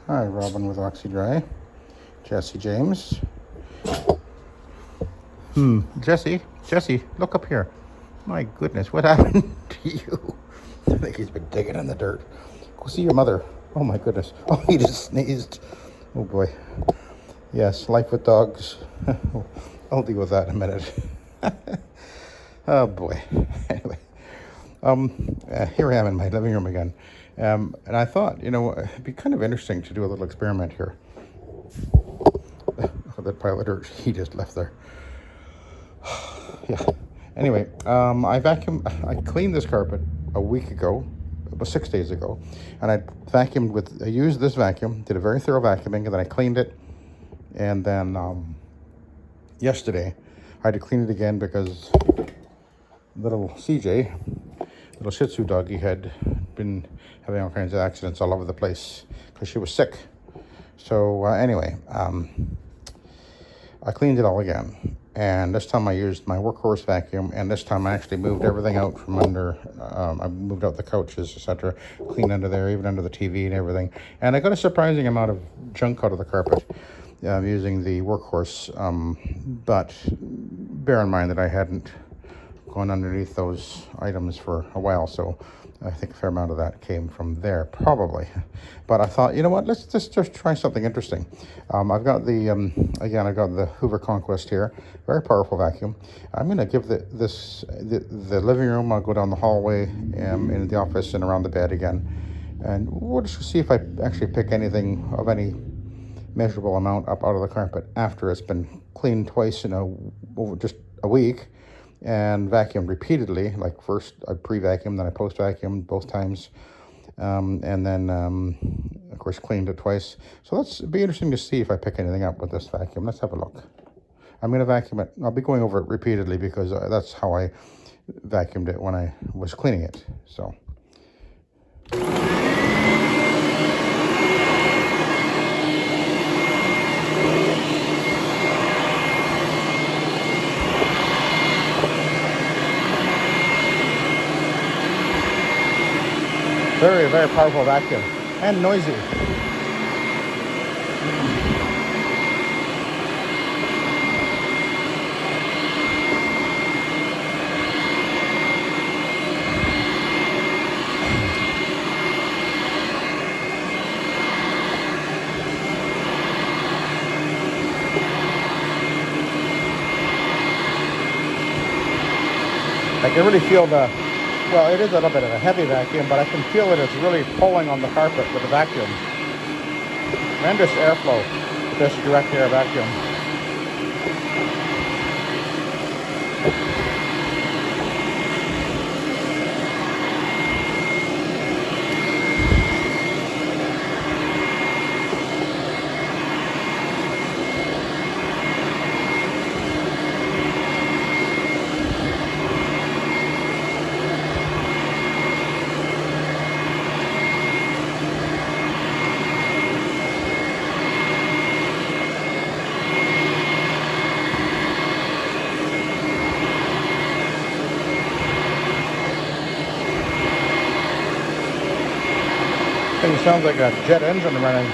Hi, Robin with Oxy-Dry. Jesse James. Jesse, look up here. My goodness, what happened to you? I think he's been digging in the dirt. Go see your mother. Oh my goodness. Oh, he just sneezed. Oh boy. Yes, life with dogs. I'll deal with that in a minute. Oh boy. Anyway, here I am in my living room again. And I thought, it'd be kind of interesting to do a little experiment here. Oh, that pile of dirt he just left there. Yeah. Anyway, I cleaned this carpet a week ago, about 6 days ago, and I used this vacuum, did a very thorough vacuuming, and then I cleaned it. And then yesterday, I had to clean it again because little CJ, little Shih Tzu doggy, had been having all kinds of accidents all over the place because she was sick. So anyway, I cleaned it all again. And this time I used my Workhorse vacuum, and this time I actually moved everything out from under. I moved out the couches, etc., cleaned under there, even under the TV and everything. And I got a surprising amount of junk out of the carpet using the Workhorse. But bear in mind that I hadn't gone underneath those items for a while, so I think a fair amount of that came from there, probably. But I thought, you know what, let's just try something interesting. I've got I've got the Hoover Conquest here, very powerful vacuum. I'm going to give the living room, I'll go down the hallway, in the office and around the bed again. And we'll just see if I actually pick anything of any measurable amount up out of the carpet after it's been cleaned twice in over just a week. And vacuumed repeatedly, like first I pre-vacuumed, then I post-vacuumed both times, and then of course cleaned it twice. So it'd be interesting to see if I pick anything up with this vacuum. Let's have a look. I'm going to vacuum it. I'll be going over it repeatedly because that's how I vacuumed it when I was cleaning it. So. Very, very powerful vacuum, and noisy. I can really feel well, it is a little bit of a heavy vacuum, but I can feel it's really pulling on the carpet with the vacuum. Tremendous airflow with this direct air vacuum. It sounds like a jet engine running.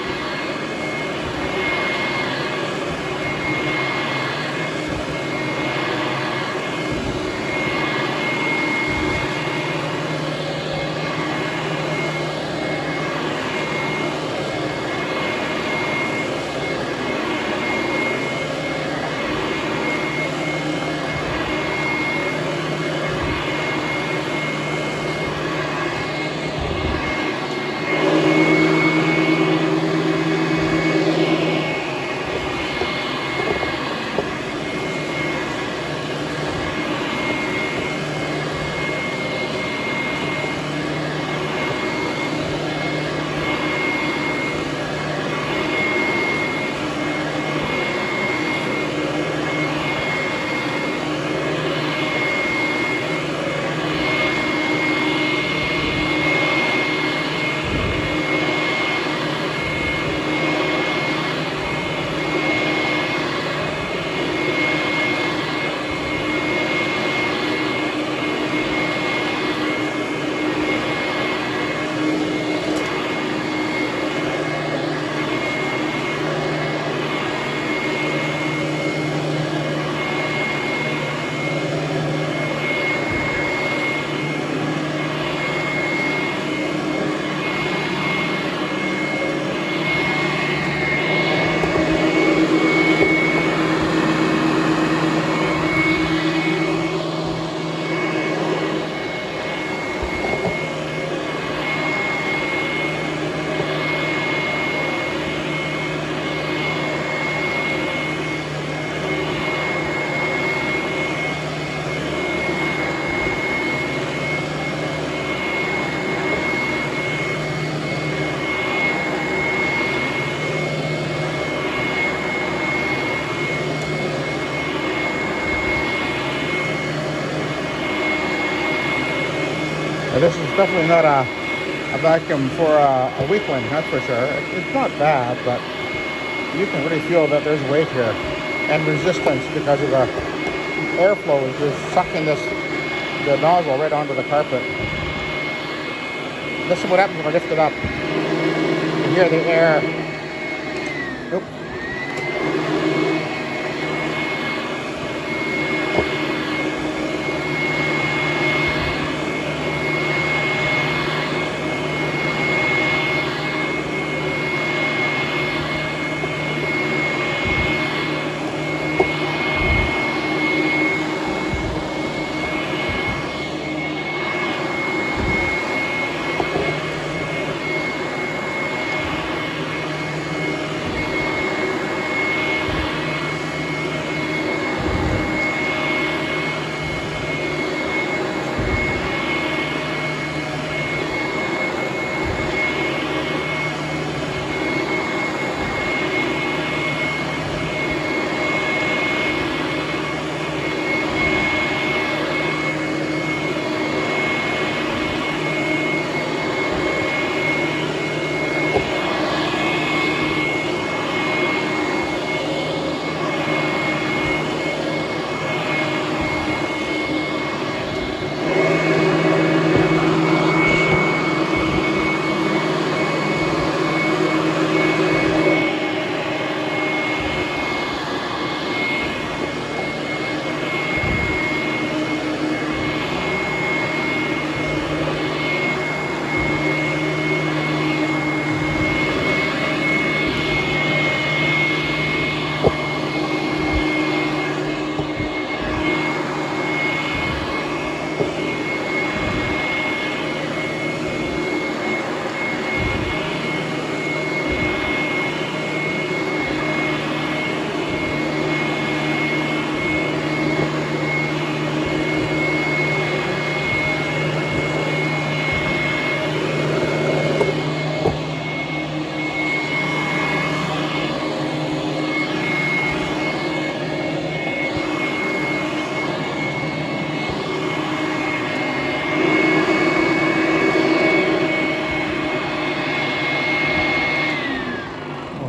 this is definitely not a vacuum for a weakling, that's for sure. It's not bad, but you can really feel that there's weight here and resistance because of the airflow is just sucking the nozzle right onto the carpet. This is what happens when I lift it up. You hear the air. Nope.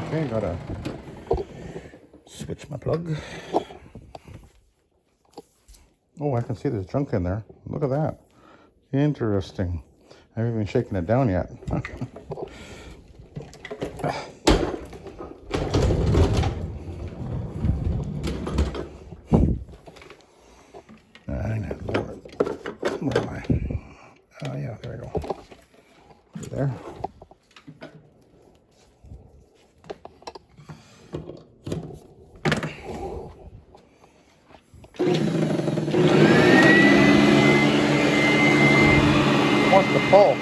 Okay, gotta switch my plug. Oh, I can see there's junk in there. Look at that. Interesting. I haven't even shaken it down yet. Where am I? Oh, yeah, there we go. Over there. What's the pull?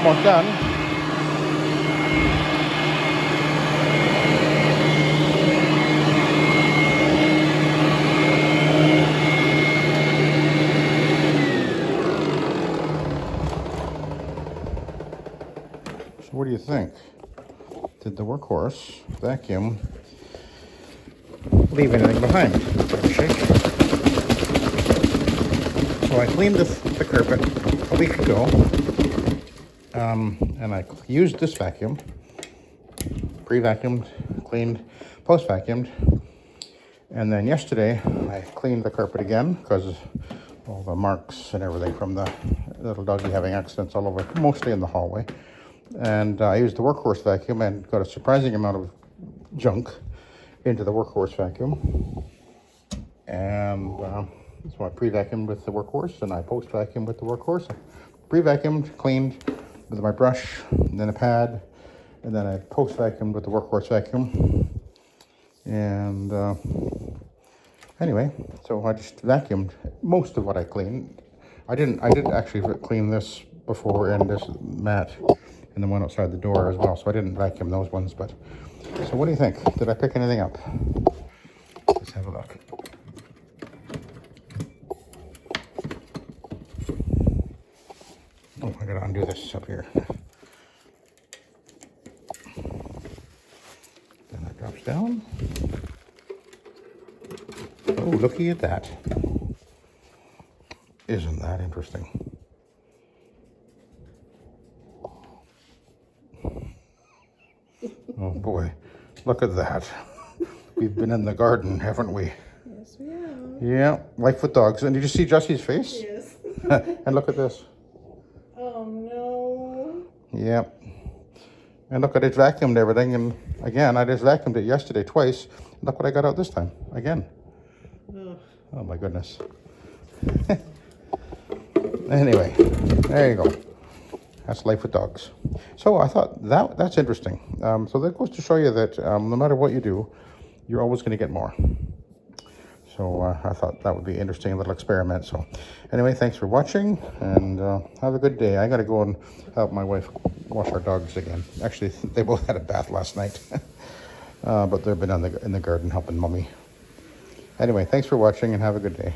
almost done. So what do you think? Did the Workhorse vacuum leave anything behind? Have a shake. So I cleaned the carpet a week ago, and I used this vacuum, pre-vacuumed, cleaned, post-vacuumed, and then yesterday I cleaned the carpet again because of all the marks and everything from the little doggy having accidents all over, mostly in the hallway. And I used the Workhorse vacuum and got a surprising amount of junk into the Workhorse vacuum. And so I pre-vacuumed with the Workhorse and I post-vacuumed with the Workhorse. Pre-vacuumed, cleaned with my brush, and then a pad, and then I post-vacuumed with the Workhorse vacuum. And anyway, so I just vacuumed most of what I cleaned. I did actually clean this before, and this mat and the one outside the door as well, so I didn't vacuum those ones. But so what do you think? Did I pick anything up? Let's have a look. Oh, I gotta undo this up here. Then that drops down. Oh, looky at that. Isn't that interesting? Oh boy, look at that. We've been in the garden, haven't we? Yes, we have. Yeah, life with dogs. And did you see Jesse's face? Yes. And look at this. Oh no. Yeah. And look, I just vacuumed everything, and again, I just vacuumed it yesterday twice. Look what I got out this time, again. Ugh. Oh my goodness. Anyway, there you go. That's life with dogs. So I thought that's interesting. So that goes to show you that no matter what you do, you're always going to get more. So I thought that would be an interesting little experiment. So anyway, thanks for watching, and have a good day. I got to go and help my wife wash our dogs again. Actually, they both had a bath last night, but they've been in the garden helping Mummy. Anyway, thanks for watching, and have a good day.